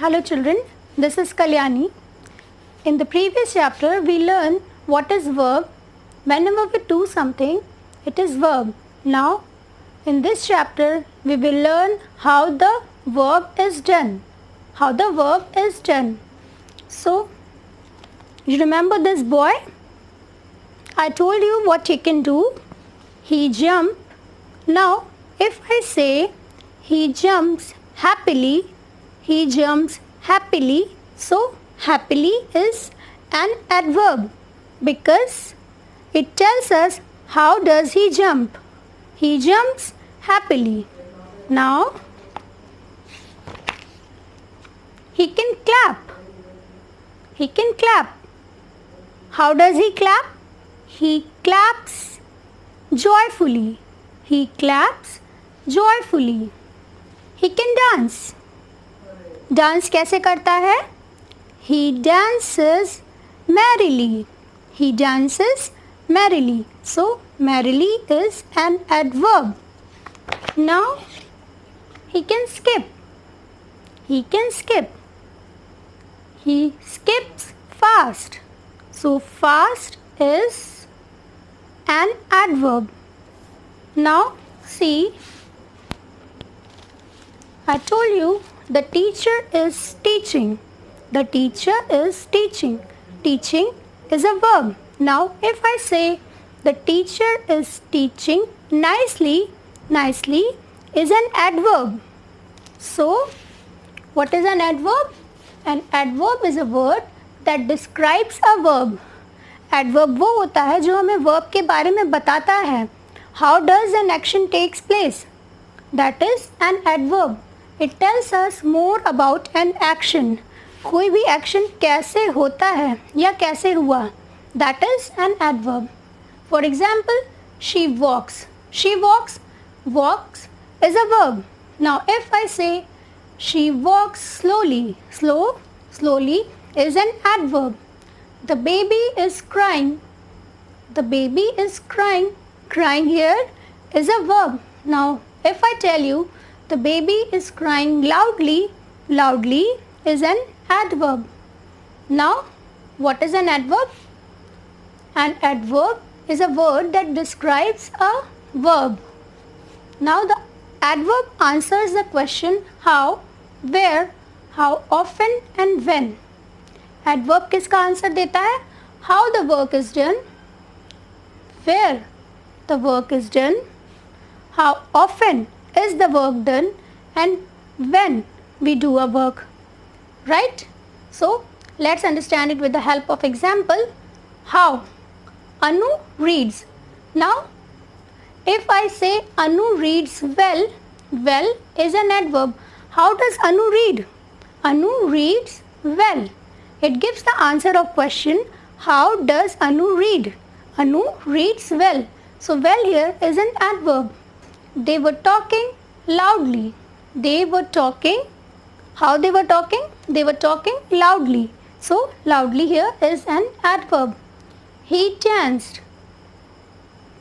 Hello children, this is Kalyani. In the previous chapter, we learned what is verb. Whenever we do something, it is verb. Now, in this chapter, we will learn how the verb is done. How the verb is done. So, you remember this boy? I told you what he can do. He jumped. Now, if I say he jumps happily, he jumps happily. So, happily is an adverb because it tells us how does he jump. He jumps happily. Now, he can clap. He can clap. How does he clap? He claps joyfully. He claps joyfully. He can dance. Dance कैसे करता है? He dances merrily. He dances merrily. So, merrily is an adverb. Now, he can skip. He can skip. He skips fast. So, fast is an adverb. Now, see, I told you the teacher is teaching. The teacher is teaching. Teaching is a verb. Now, if I say the teacher is teaching nicely, nicely is an adverb. So, what is an adverb? An adverb is a word that describes a verb. Adverb वो होता है जो हमें verb के बारे में बताता है. How does an action takes place? That is an adverb. It tells us more about an action. कोई भी action कैसे होता है या कैसे हुआ. That is an adverb. For example, she walks. She walks. Walks is a verb. Now, if I say she walks slowly, slowly is an adverb. The baby is crying. The baby is crying. Crying here is a verb. Now, if I tell you the baby is crying loudly, loudly is an adverb. Now, what is an adverb? An adverb is a word that describes a verb. Now, the adverb answers the question how, where, how often and when. Adverb किसका answer देता है? How the work is done, where the work is done, how often is the work done, and when we do a work. Right? So, let's understand it with the help of example. How? Anu reads. Now, if I say Anu reads well, well is an adverb. How does Anu read? Anu reads well. It gives the answer of question, how does Anu read? Anu reads well. So, well here is an adverb. They were talking loudly. They were talking. How they were talking? They were talking loudly. So, loudly here is an adverb. He danced.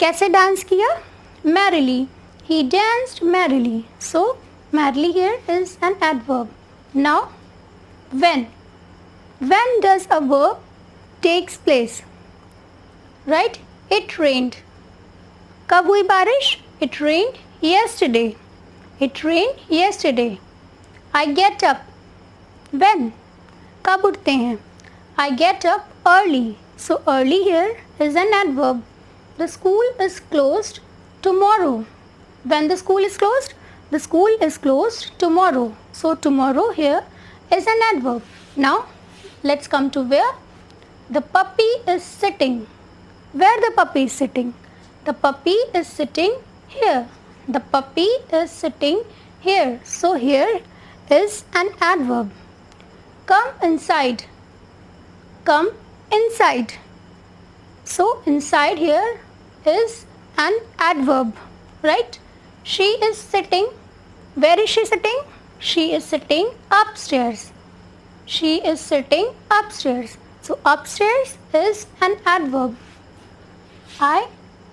कैसे dance किया? Merrily. He danced merrily. So, merrily here is an adverb. Now, when? When does a verb takes place? Right? It rained. कब हुई बारिश? It rained yesterday. It rained yesterday. I get up. When? कब उठते हैं? I get up early. So early here is an adverb. The school is closed tomorrow. When the school is closed? The school is closed tomorrow. So tomorrow here is an adverb. Now let's come to where. The puppy is sitting. Where the puppy is sitting? The puppy is sitting here. The puppy is sitting here. So here is an adverb. Come inside. Come inside. So inside here is an adverb. Right? She is sitting. Where is she sitting? She is sitting upstairs. She is sitting upstairs. So upstairs is an adverb. I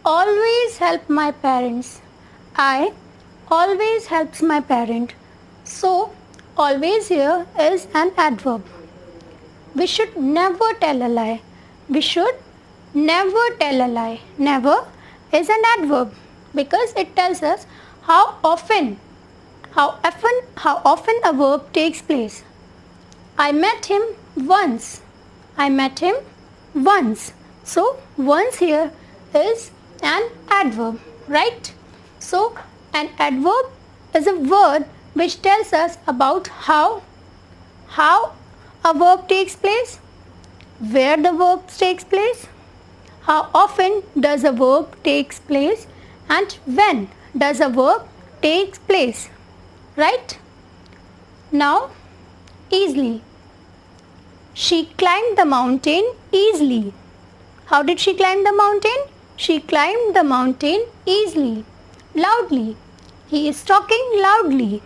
always help my parents. I always helps my parent. So always here is an adverb. We should never tell a lie. We should never tell a lie. Never is an adverb because it tells us how often a verb takes place. I met him once. I met him once. So once here is an adverb, right? So an adverb is a word which tells us about how a verb takes place, where the verb takes place, how often does a verb takes place, and when does a verb takes place, right? Now, easily. She climbed the mountain easily. How did she climb the mountain? She climbed the mountain easily. Loudly. He is talking loudly.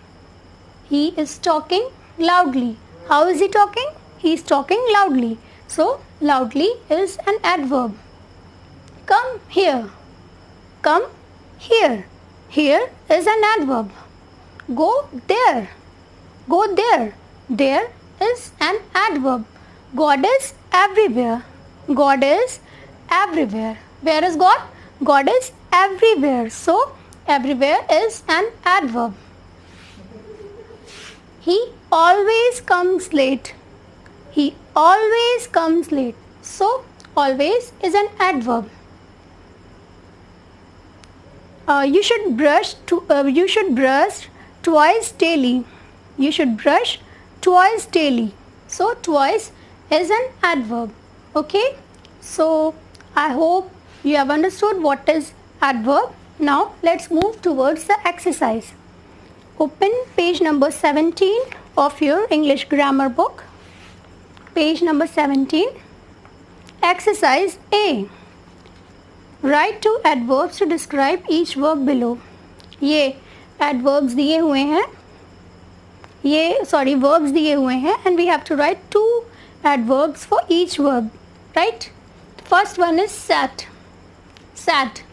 He is talking loudly. How is he talking? He is talking loudly. So, loudly is an adverb. Come here. Come here. Here is an adverb. Go there. Go there. There is an adverb. God is everywhere. God is everywhere. Where is God? God is everywhere. So, everywhere is an adverb. He always comes late. He always comes late. So, always is an adverb. You should brush twice daily. You should brush twice daily. So, twice is an adverb. Okay. So, I hope you have understood what is adverb. Now, let's move towards the exercise. Open page number 17 of your English grammar book. Page number 17. Exercise A. Write two adverbs to describe each verb below. ये adverbs दिए हुए हैं. Verbs दिए हुए हैं and we have to write two adverbs for each verb. Right? First one is sat. Sat.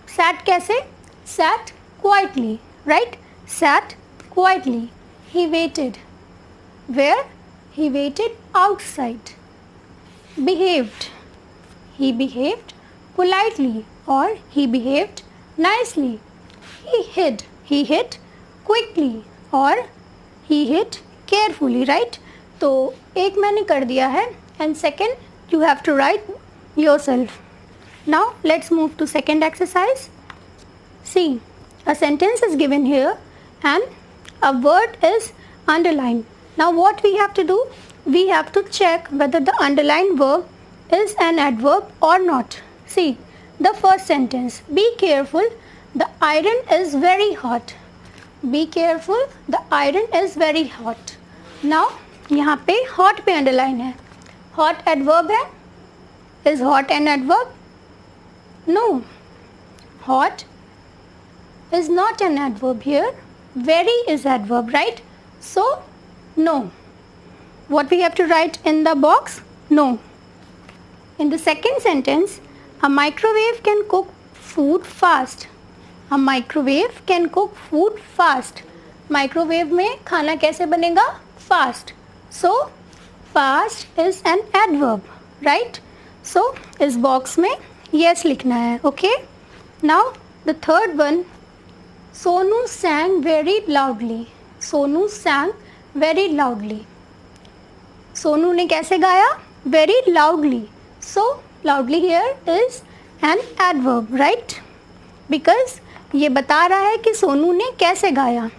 Sat कैसे? Sat quietly. Right? Sat quietly. He waited. Where? He waited outside. Behaved. He behaved politely or he behaved nicely. He hid. He hid quickly or he hid carefully. Right? तो एक मैंने कर दिया है and second you have to write yourself. Now let's move to second exercise. See, a sentence is given here and a word is underlined. Now what we have to do? We have to check whether the underlined verb is an adverb or not. See, the first sentence. Be careful, the iron is very hot. Be careful, the iron is very hot. Now, यहाँ पे hot पे underline है. Hot adverb है? Is hot an adverb? No. Hot is not an adverb here. Very is adverb, right? So, no. What we have to write in the box? No. In the second sentence, a microwave can cook food fast. A microwave can cook food fast. Microwave में खाना कैसे बनेगा? Fast. So, fast is an adverb, right? So, इस box में yes लिखना है, okay? Now, the third one, Sonu sang very loudly. Sonu sang very loudly. Sonu ने कैसे गाया? Very loudly. So, loudly here is an adverb, right? Because ये बता रहा है कि सोनू ने कैसे गाया.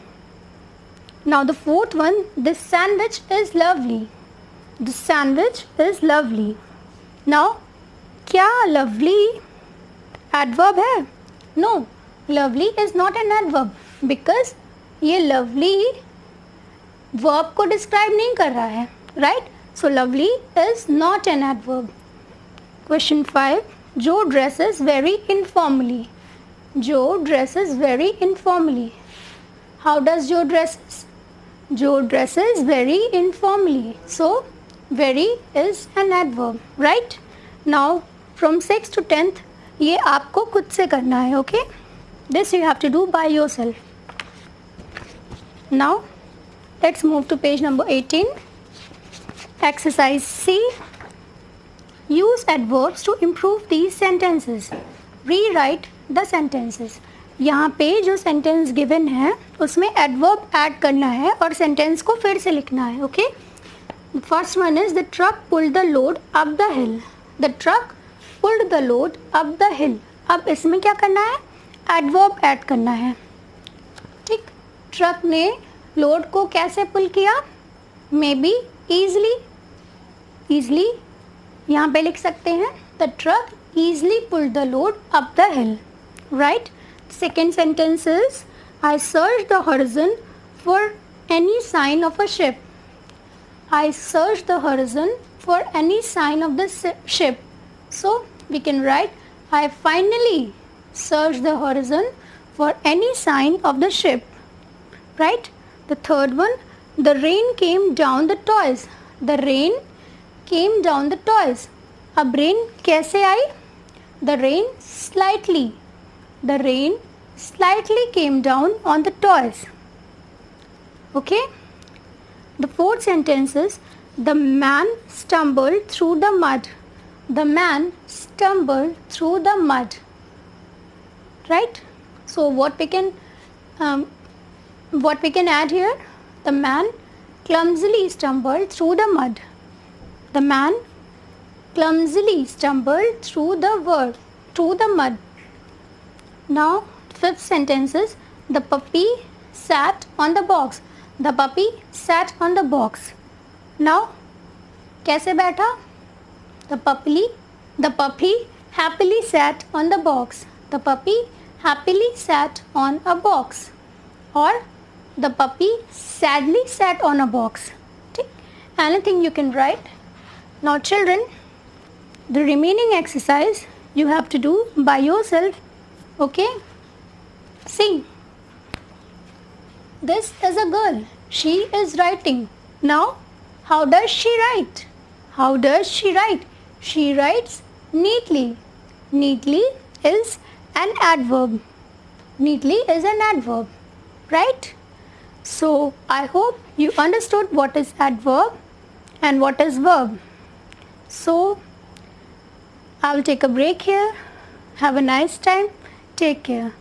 Now the fourth one, this sandwich is lovely. This sandwich is lovely. Now, क्या lovely adverb है? No, lovely is not an adverb because ये lovely verb को describe नहीं कर रहा है, right? So lovely is not an adverb. Question 5. Joe dresses very informally. Joe dresses very informally. How does Joe dresses? Joe dresses very informally. So, very is an adverb, right? Now, from 6th to 10th, ये आपको खुद से करना है, okay? This you have to do by yourself. Now, Let's move to page number 18. Exercise C. Use adverbs to improve these sentences. Rewrite the sentences. यहाँ पे जो sentence given है उसमें एडवर्ब ऐड करना है और सेंटेंस को फिर से लिखना है. Okay. First one is the truck pulled the load up the hill. The truck pulled the load up the हिल. अब इसमें क्या करना है? एडवर्ब ऐड करना है. ठीक. ट्रक ने लोड को कैसे पुल किया? May be easily. ईजली यहाँ पे लिख सकते हैं the truck easily pulled the load up the hill. Right. Second sentence is I searched the horizon for any sign of a ship. I searched the horizon for any sign of the ship. So we can write I finally searched the horizon for any sign of the ship. Right? The third one, the rain came down the toys. The rain came down the toys. अब rain कैसे आई? The rain slightly. The rain slightly came down on the toys. Okay. The fourth sentence is the man stumbled through the mud. The man stumbled through the mud. Right. So what we can add here? The man clumsily stumbled through the mud. The man clumsily stumbled through the mud. Now, fifth sentence is the puppy sat on the box. The puppy sat on the box. Now, कैसे बैठा? The puppy happily sat on the box. The puppy happily sat on a box. Or the puppy sadly sat on a box. ठीक? Anything you can write. Now, children, the remaining exercise you have to do by yourself. Okay. See. This is a girl. She is writing. Now, how does she write? How does she write? She writes neatly. Neatly is an adverb. Neatly is an adverb. Right? So, I hope you understood what is adverb and what is verb. So, I will take a break here. Have a nice time. Take care.